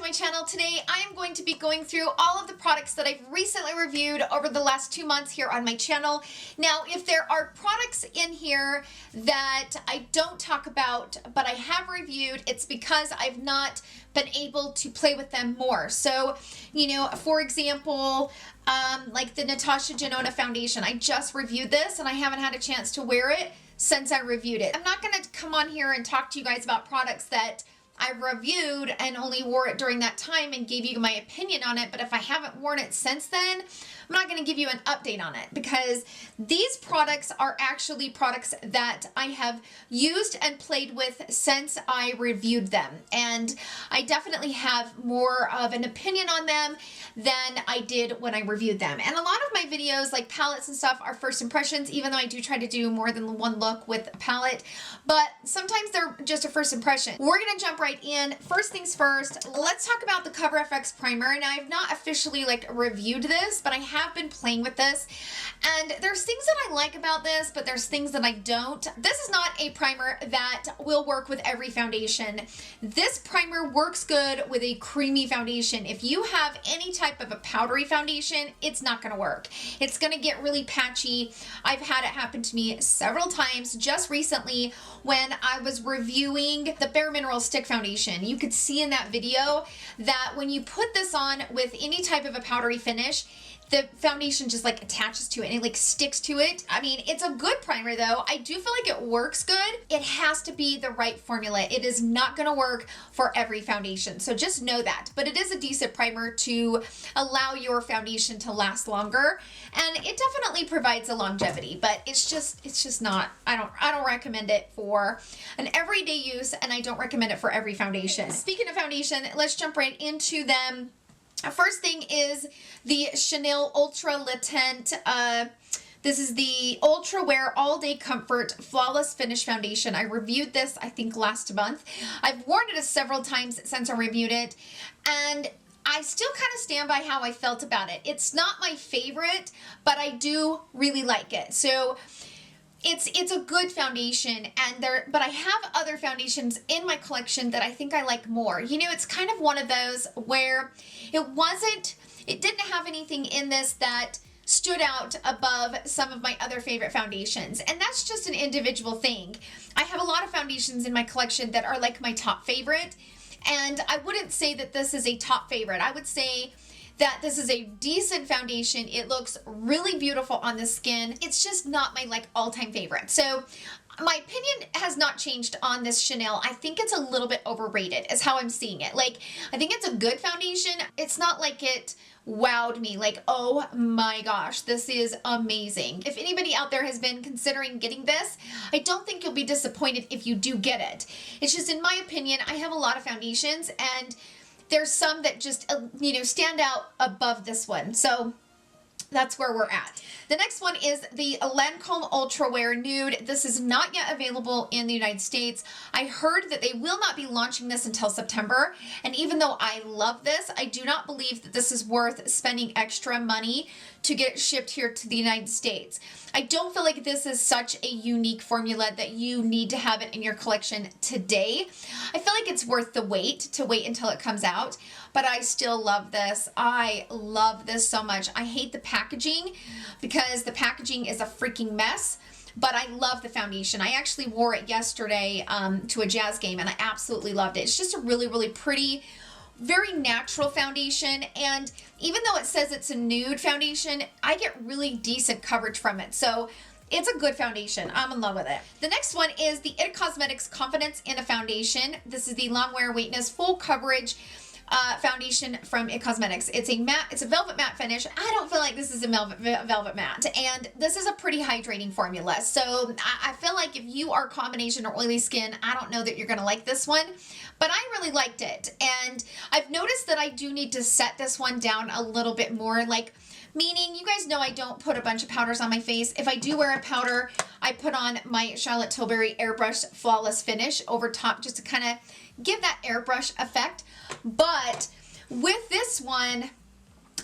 my channel. Today I am going to be going through all of the products that I've recently reviewed over the last 2 months here on my channel. Now, if there are products in here that I don't talk about but I have reviewed, it's because I've not been able to play with them more. So, you know, for example, like the NATASHA DENONA foundation. I just reviewed this and I haven't had a chance to wear it since I reviewed it. I'm not going to come on here and talk to you guys about products that I've reviewed and only wore it during that time and gave you my opinion on it, but if I haven't worn it since then, I'm not going to give you an update on it because these products are actually products that I have used and played with since I reviewed them, and I definitely have more of an opinion on them than I did when I reviewed them. And a lot of my videos, like palettes and stuff, are first impressions, even though I do try to do more than one look with a palette, but sometimes they're just a first impression. We're going to jump right in. First things first, let's talk about the Cover FX primer. Now, I've not officially reviewed this, but I have been playing with this, and there's things that I like about this, but there's things that I don't. This is not a primer that will work with every foundation. This primer works good with a creamy foundation. If you have any type of a powdery foundation, it's not going to work. It's going to get really patchy. I've had it happen to me several times just recently when I was reviewing the Bare Mineral Stick Foundation. You could see in that video that when you put this on with any type of a powdery finish, the foundation just attaches to it and it sticks to it. I mean, it's a good primer though. I do feel like it works good. It has to be the right formula. It is not gonna work for every foundation. So just know that. But it is a decent primer to allow your foundation to last longer. And it definitely provides a longevity, but it's just not, I don't recommend it for an everyday use, and I don't recommend it for every foundation. Speaking of foundation, let's jump right into them. First thing is the Chanel Ultra Latent. This is the Ultra Wear All Day Comfort Flawless Finish Foundation. I reviewed this, I think, last month. I've worn it several times since I reviewed it, and I still kind of stand by how I felt about it. It's not my favorite, but I do really like it. So it's a good foundation, but I have other foundations in my collection that I think I like more. You know, it's kind of one of those where it didn't have anything in this that stood out above some of my other favorite foundations, and that's just an individual thing. I have a lot of foundations in my collection that are like my top favorite, and I wouldn't say that this is a top favorite. I would say that this is a decent foundation. It looks really beautiful on the skin. It's just not my all-time favorite. So my opinion has not changed on this Chanel. I think it's a little bit overrated is how I'm seeing it. I think it's a good foundation. It's not like it wowed me, oh my gosh, this is amazing. If anybody out there has been considering getting this, I don't think you'll be disappointed if you do get it. It's just, in my opinion, I have a lot of foundations, and there's some that just, you know, stand out above this one. So that's where we're at. The next one is the LANCOME Ultra Wear Nude. This is not yet available in the United States. I heard that they will not be launching this until September, and even though I love this, I do not believe that this is worth spending extra money to get it shipped here to the United States. I don't feel like this is such a unique formula that you need to have it in your collection today. I feel like it's worth the wait, to wait until it comes out, but I still love this. I love this so much. I hate the packaging because the packaging is a freaking mess, but I love the foundation. I actually wore it yesterday to a jazz game, and I absolutely loved it. It's just a really, really pretty, very natural foundation, and even though it says it's a nude foundation, I get really decent coverage from it. So it's a good foundation. I'm in love with it. The next one is the IT Cosmetics Confidence in a Foundation. This is the Long Wear Weightness Full Coverage foundation from IT Cosmetics. It's a matte, it's a velvet matte finish. I don't feel like this is a velvet matte, and this is a pretty hydrating formula. So I feel like if you are combination or oily skin, I don't know that you're gonna like this one, but I really liked it. And I've noticed that I do need to set this one down a little bit more, meaning, you guys know I don't put a bunch of powders on my face. If I do wear a powder, I put on my Charlotte Tilbury Airbrush Flawless Finish over top just to kind of give that airbrush effect. But with this one,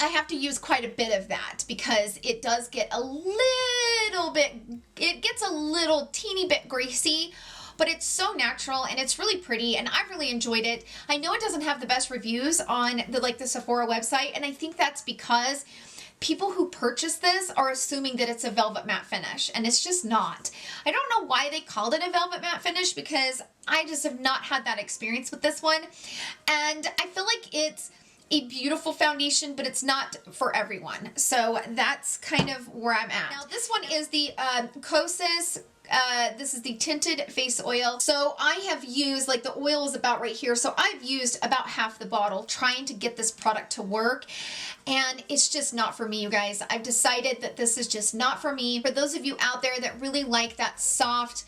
I have to use quite a bit of that because it does get a little bit, it gets a little teeny bit greasy, but it's so natural and it's really pretty and I've really enjoyed it. I know it doesn't have the best reviews on the Sephora website, and I think that's because people who purchase this are assuming that it's a velvet matte finish, and it's just not. I don't know why they called it a velvet matte finish, because I just have not had that experience with this one, and I feel like it's a beautiful foundation, but it's not for everyone. So that's kind of where I'm at. Now this one is the KOSAS. This is the tinted face oil. So I have used, like, the oil is about right here. So I've used about half the bottle trying to get this product to work. And it's just not for me, you guys. I've decided that this is just not for me. For those of you out there that really like that soft,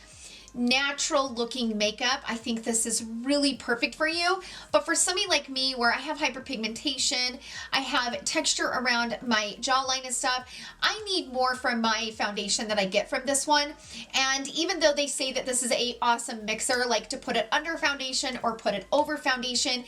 natural looking makeup, I think this is really perfect for you. But for somebody like me, where I have hyperpigmentation, I have texture around my jawline and stuff, I need more from my foundation that I get from this one. And even though they say that this is a awesome mixer, like to put it under foundation or put it over foundation,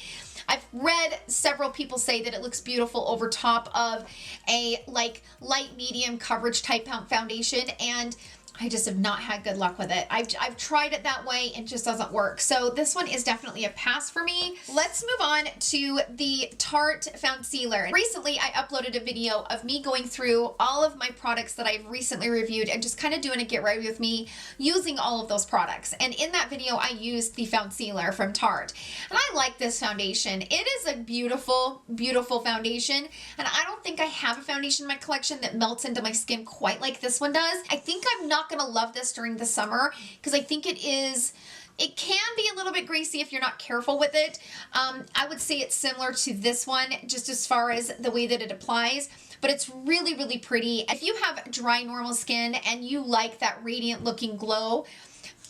I've read several people say that it looks beautiful over top of a like light medium coverage type foundation, and I just have not had good luck with it. I've tried it that way and it just doesn't work. So this one is definitely a pass for me. Let's move on to the Tarte Foundsealer. Recently, I uploaded a video of me going through all of my products that I've recently reviewed and just kind of doing a get ready with me using all of those products. And in that video, I used the Foundsealer from Tarte. And I like this foundation. It is a beautiful, beautiful foundation. And I don't think I have a foundation in my collection that melts into my skin quite like this one does. I think I'm not gonna love this during the summer because I think it can be a little bit greasy if you're not careful with it. I would say it's similar to this one just as far as the way that it applies, but it's really, really pretty. If you have dry, normal skin and you like that radiant looking glow,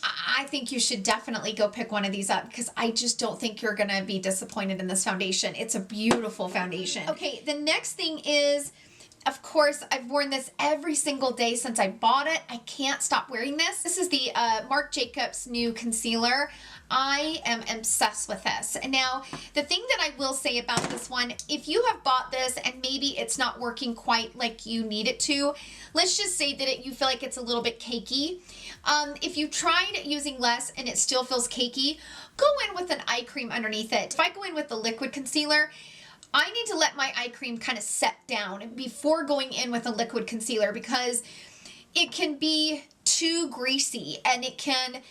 I think you should definitely go pick one of these up, because I just don't think you're gonna be disappointed in this foundation. It's a beautiful foundation. Okay, the next thing is, of course, I've worn this every single day since I bought it. I can't stop wearing this. This is the Marc Jacobs new concealer. I am obsessed with this. Now, the thing that I will say about this one, if you have bought this and maybe it's not working quite like you need it to, let's just say that you feel like it's a little bit cakey. If you tried using less and it still feels cakey, go in with an eye cream underneath it. If I go in with the liquid concealer, I need to let my eye cream kind of set down before going in with a liquid concealer, because it can be too greasy and it can,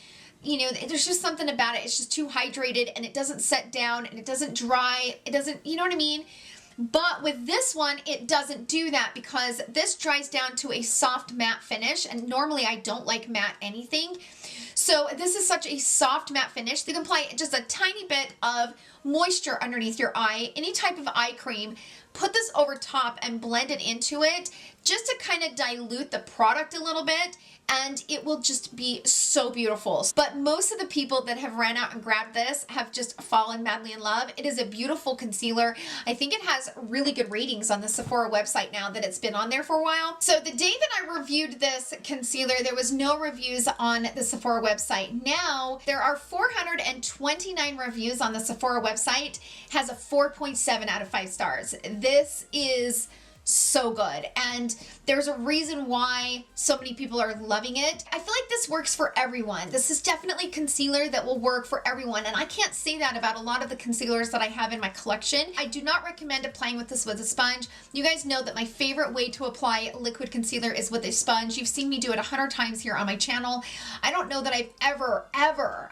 you know, there's just something about it. It's just too hydrated and it doesn't set down and it doesn't dry. It doesn't, you know what I mean? But with this one, it doesn't do that, because this dries down to a soft matte finish, and normally I don't like matte anything. So this is such a soft matte finish. You can apply just a tiny bit of moisture underneath your eye, any type of eye cream, put this over top and blend it into it just to kind of dilute the product a little bit, and it will just be so beautiful. But most of the people that have ran out and grabbed this have just fallen madly in love. It is a beautiful concealer. I think it has really good ratings on the Sephora website now that it's been on there for a while. So the day that I reviewed this concealer, there was no reviews on the Sephora website. Now there are 429 reviews on the Sephora website, has a 4.7 out of 5 stars. This is so good, and there's a reason why so many people are loving it. I feel like this works for everyone. This is definitely concealer that will work for everyone, and I can't say that about a lot of the concealers that I have in my collection. I do not recommend applying with this with a sponge. You guys know that my favorite way to apply liquid concealer is with a sponge. You've seen me do it 100 times here on my channel. I don't know that I've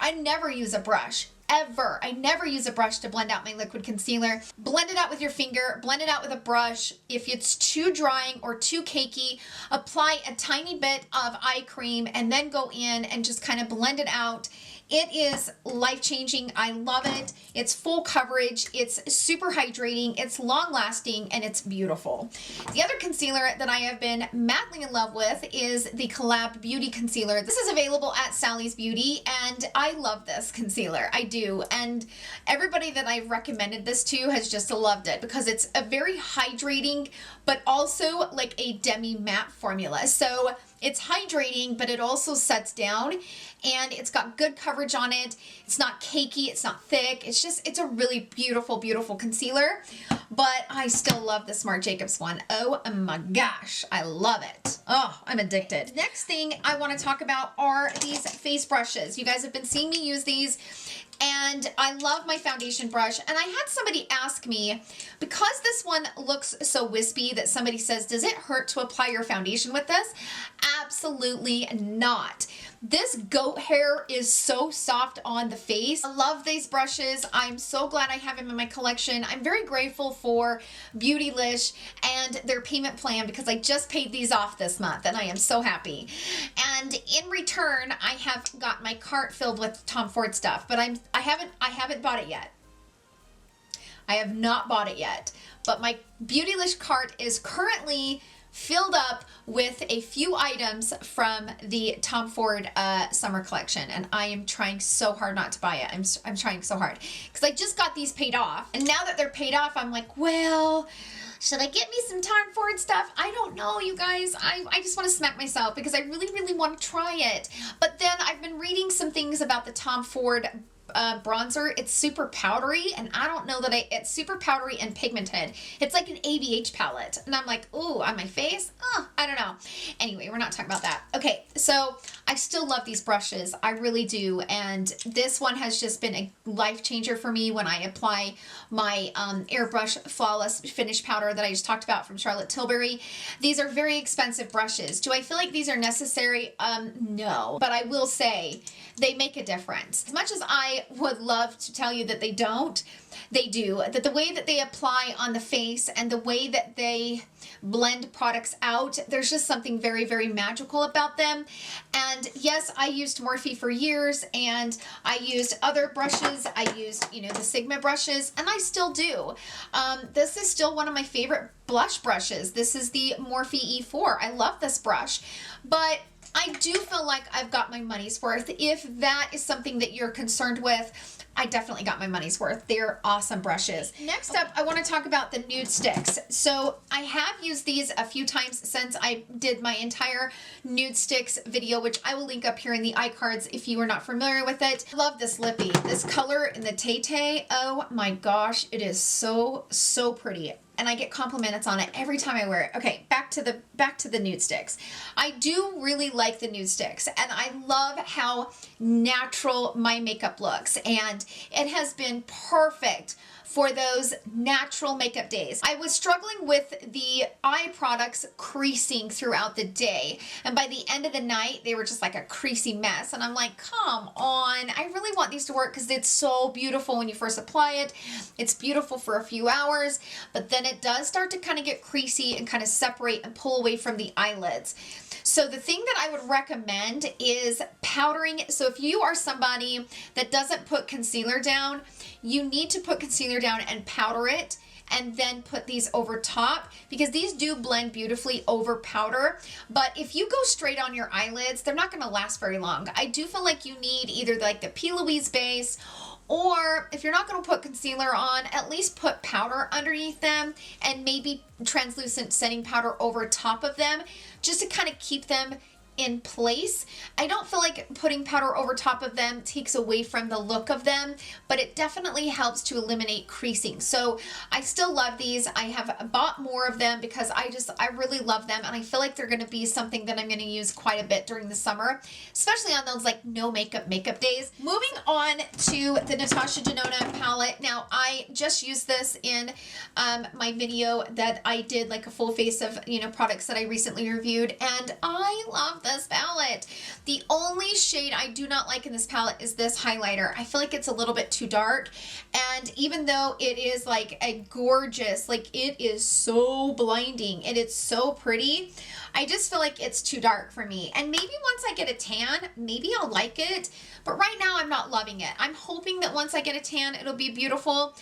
I never use a brush. I never use a brush to blend out my liquid concealer. Blend it out with your finger, blend it out with a brush. If it's too drying or too cakey, apply a tiny bit of eye cream and then go in and just kind of blend it out. It is life-changing. I love it. It's full coverage. It's super hydrating. It's long-lasting, and it's beautiful. The other concealer that I have been madly in love with is the Collab Beauty Concealer. This is available at Sally's Beauty, and I love this concealer. I do. And everybody that I've recommended this to has just loved it, because it's a very hydrating, but also like a demi-matte formula. So It's hydrating, but it also sets down, and it's got good coverage on it. It's not cakey, it's not thick. It's a really beautiful, beautiful concealer, but I still love this Marc Jacobs one. Oh my gosh, I love it. Oh, I'm addicted. Next thing I want to talk about are these face brushes. You guys have been seeing me use these, and I love my foundation brush. And I had somebody ask me, because this one looks so wispy, that somebody says, does it hurt to apply your foundation with this? Absolutely not. This goat hair is so soft on the face. I love these brushes. I'm so glad I have them in my collection. I'm very grateful for Beautylish and their payment plan, because I just paid these off this month and I am so happy. And in return, I have got my cart filled with Tom Ford stuff, but I haven't bought it yet. I have not bought it yet, but my Beautylish cart is currently filled up with a few items from the Tom Ford summer collection, and I am trying so hard not to buy it. I'm trying so hard because I just got these paid off, and now that they're paid off, I'm like, well, should I get me some Tom Ford stuff? I don't know, you guys. I just want to smack myself because I really, really want to try it. But then I've been reading some things about the Tom Ford bronzer. It's super powdery, and I don't know that it's super powdery and pigmented. It's like an ABH palette, and I'm like, ooh, on my face? I don't know. Anyway, we're not talking about that. Okay, so I still love these brushes. I really do, and this one has just been a life changer for me when I apply my Airbrush Flawless Finish Powder that I just talked about from Charlotte Tilbury. These are very expensive brushes. Do I feel like these are necessary? No, but I will say they make a difference. As much as I would love to tell you that they don't, they do. That the way that they apply on the face and the way that they blend products out, there's just something very, very magical about them. And yes, I used Morphe for years, and I used other brushes. I used, the Sigma brushes, and I still do. This is still one of my favorite blush brushes. This is the Morphe E4. I love this brush, but I do feel like I've got my money's worth. If that is something that you're concerned with, I definitely got my money's worth. They're awesome brushes. Next up, I want to talk about the nude sticks. So I have used these a few times since I did my entire nude sticks video, which I will link up here in the iCards if you are not familiar with it. I love this lippy. This color in the Tay Tay, oh my gosh, it is so, so pretty. And I get compliments on it every time I wear it. Okay, back to the nude sticks. I do really like the nude sticks, and I love how natural my makeup looks, and it has been perfect for those natural makeup days. I was struggling with the eye products creasing throughout the day, and by the end of the night, they were just like a creasy mess, and I'm like, come on, I really want these to work because it's so beautiful when you first apply it. It's beautiful for a few hours, but then it does start to kind of get creasy and kind of separate and pull away from the eyelids. So the thing that I would recommend is powdering. So if you are somebody that doesn't put concealer down, you need to put concealer down and powder it, and then put these over top, because these do blend beautifully over powder. But if you go straight on your eyelids, they're not going to last very long. I do feel like you need either like the P. Louise base, or if you're not going to put concealer on, at least put powder underneath them, and maybe translucent setting powder over top of them, just to kind of keep them in place. I don't feel like putting powder over top of them takes away from the look of them, but it definitely helps to eliminate creasing. So I still love these. I have bought more of them because I really love them, and I feel like they're going to be something that I'm going to use quite a bit during the summer, especially on those like no makeup days. Moving on to the Natasha Denona palette. Now I just used this in my video that I did, like a full face of products that I recently reviewed, and I love this palette. The only shade I do not like in this palette is this highlighter. I feel like it's a little bit too dark, and even though it is like a gorgeous, like it is so blinding and it's so pretty, I just feel like it's too dark for me. And maybe once I get a tan, maybe I'll like it, but right now I'm not loving it. I'm hoping that once I get a tan, it'll be beautiful.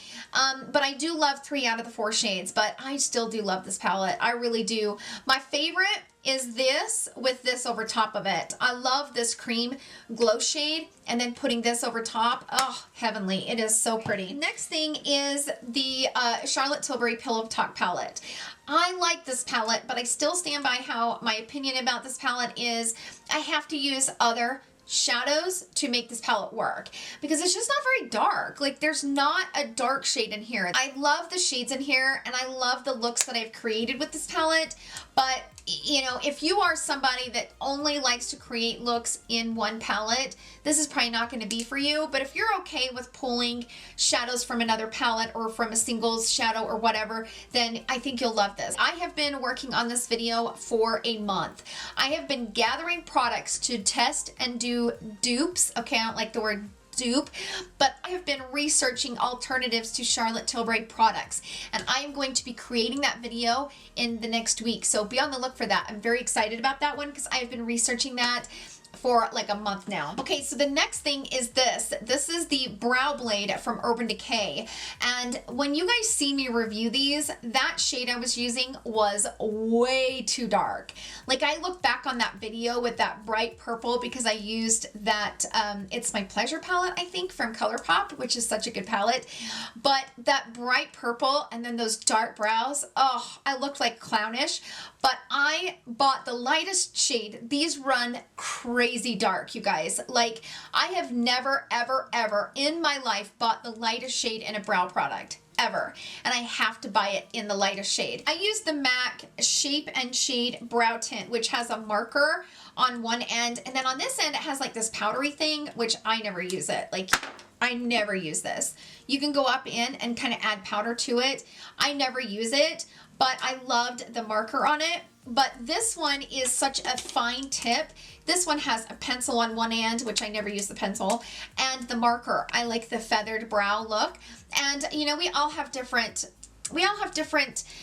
But I do love 3 out of the 4 shades, but I still do love this palette. I really do. My favorite is this with this over top of it. I love this cream glow shade and then putting this over top. Oh, heavenly. It is so pretty. Next thing is the Charlotte Tilbury Pillow Talk palette. I like this palette, but I still stand by how my opinion about this palette is I have to use other shadows to make this palette work because it's just not very dark. Like there's not a dark shade in here. I love the shades in here and I love the looks that I've created with this palette, but you know, if you are somebody that only likes to create looks in one palette, this is probably not going to be for you. But if you're okay with pulling shadows from another palette or from a singles shadow or whatever, then I think you'll love this. I have been working on this video for a month. I have been gathering products to test and do dupes. Okay, I don't like the word dupe, but I have been researching alternatives to Charlotte Tilbury products, and I am going to be creating that video in the next week, so be on the look for that. I'm very excited about that one because I have been researching that for like a month now. Okay, so the next thing is this. This is the Brow Blade from Urban Decay. And when you guys see me review these, that shade I was using was way too dark. Like I look back on that video with that bright purple because I used that, It's My Pleasure palette, I think, from ColourPop, which is such a good palette. But that bright purple and then those dark brows, oh, I looked like clownish. But I bought the lightest shade. These run crazy dark, you guys. Like, I have never, ever, ever in my life bought the lightest shade in a brow product. Ever. And I have to buy it in the lightest shade. I use the MAC Shape and Shade Brow Tint, which has a marker on one end. And then on this end, it has like this powdery thing, which I never use it. Like, I never use this. You can go up in and kind of add powder to it. I never use it, but I loved the marker on it. But this one is such a fine tip. This one has a pencil on one end, which I never use the pencil, and the marker. I like the feathered brow look. And you know, we all have different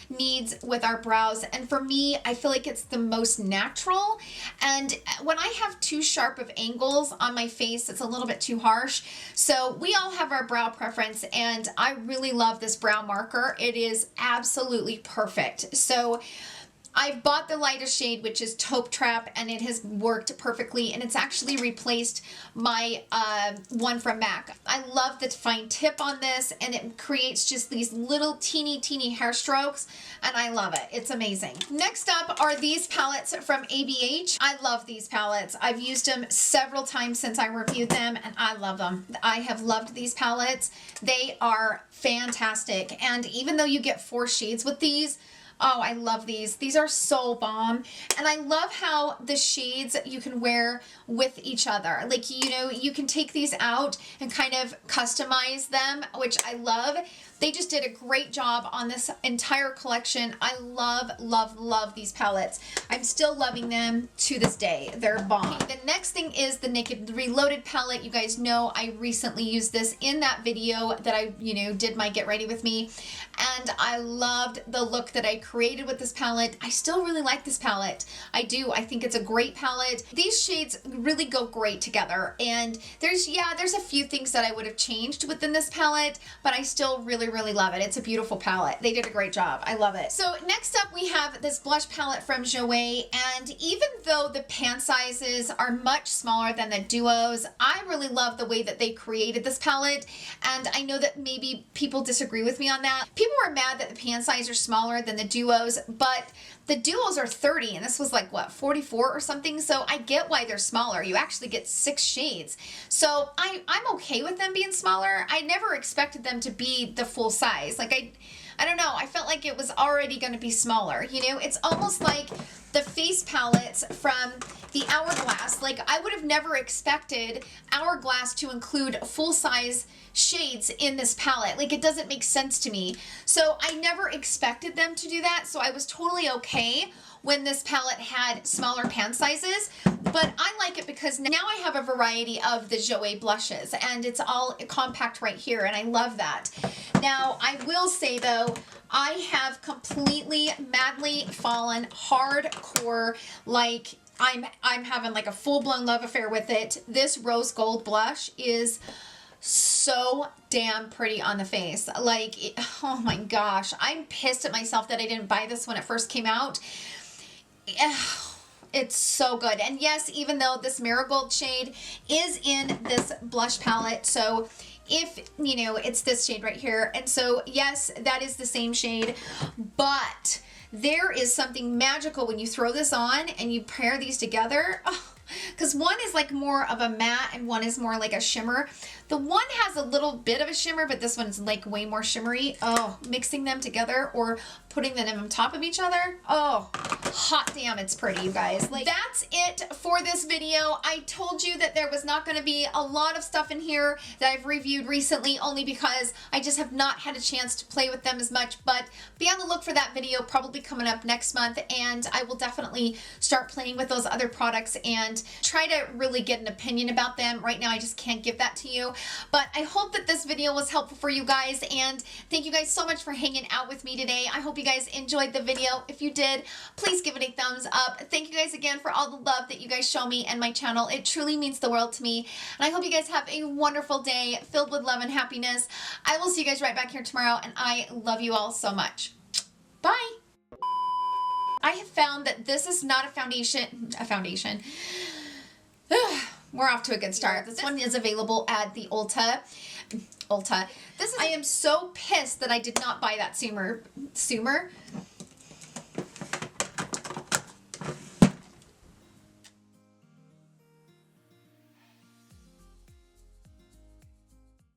needs with our brows, and for me, I feel like it's the most natural. And when I have too sharp of angles on my face, it's a little bit too harsh. So we all have our brow preference, and I really love this brow marker. It is absolutely perfect. So I bought the lightest shade, which is Taupe Trap, and it has worked perfectly, and it's actually replaced my one from MAC. I love the fine tip on this, and it creates just these little teeny hair strokes, and I love it. It's amazing. Next up are these palettes from ABH. I love these palettes. I've used them several times since I reviewed them, and I love them. I have loved these palettes. They are fantastic, and even though you get 4 shades with these, oh, I love these. These are so bomb. And I love how the shades you can wear with each other. Like, you know, you can take these out and kind of customize them, which I love. They just did a great job on this entire collection. I love, love, love these palettes. I'm still loving them to this day. They're bomb. The next thing is the Naked Reloaded palette. You guys know I recently used this in that video that I, you know, did my Get Ready With Me. And I loved the look that I created with this palette. I still really like this palette. I do. I think it's a great palette. These shades really go great together. And there's a few things that I would have changed within this palette, but I still really love it. It's a beautiful palette. They did a great job. I love it. So next up we have this blush palette from JOUER, and even though the pan sizes are much smaller than the duos, I really love the way that they created this palette, and I know that maybe people disagree with me on that. People were mad that the pan size are smaller than the duos, but the duos are 30 and this was like what, 44 or something, so I get why they're smaller. You actually get 6 shades. So I'm okay with them being smaller. I never expected them to be the full size. Like I don't know, I felt like it was already going to be smaller. You know, it's almost like the face palettes from the Hourglass. Like, I would have never expected Hourglass to include full-size shades in this palette. Like, it doesn't make sense to me. So I never expected them to do that, so I was totally okay when this palette had smaller pan sizes, but I like it because now I have a variety of the JOUER blushes, and it's all compact right here, and I love that. Now, I will say though, I have completely, madly fallen hardcore, like, I'm having like a full-blown love affair with it. This rose gold blush is so damn pretty on the face. Like, oh my gosh, I'm pissed at myself that I didn't buy this when it first came out. It's so good. And yes, even though this marigold shade is in this blush palette, so if, you know, it's this shade right here, and so yes, that is the same shade, but there is something magical when you throw this on and you pair these together. Because one is like more of a matte and one is more like a shimmer. The one has a little bit of a shimmer, but this one's like way more shimmery. Oh, mixing them together or putting them on top of each other. Oh, hot damn, it's pretty, you guys. Like, that's it for this video. I told you that there was not going to be a lot of stuff in here that I've reviewed recently, only because I just have not had a chance to play with them as much, but be on the look for that video probably coming up next month, and I will definitely start playing with those other products and try to really get an opinion about them. Right now, I just can't give that to you, but I hope that this video was helpful for you guys, and thank you guys so much for hanging out with me today. I hope you guys enjoyed the video. If you did, please give it a thumbs up. Thank you guys again for all the love that you guys show me and my channel. It truly means the world to me, and I hope you guys have a wonderful day filled with love and happiness. I will see you guys right back here tomorrow, and I love you all so much. Bye. I have found that this is not a foundation. We're off to a good start. This one is available at the Ulta. I am so pissed that I did not buy that Sumer.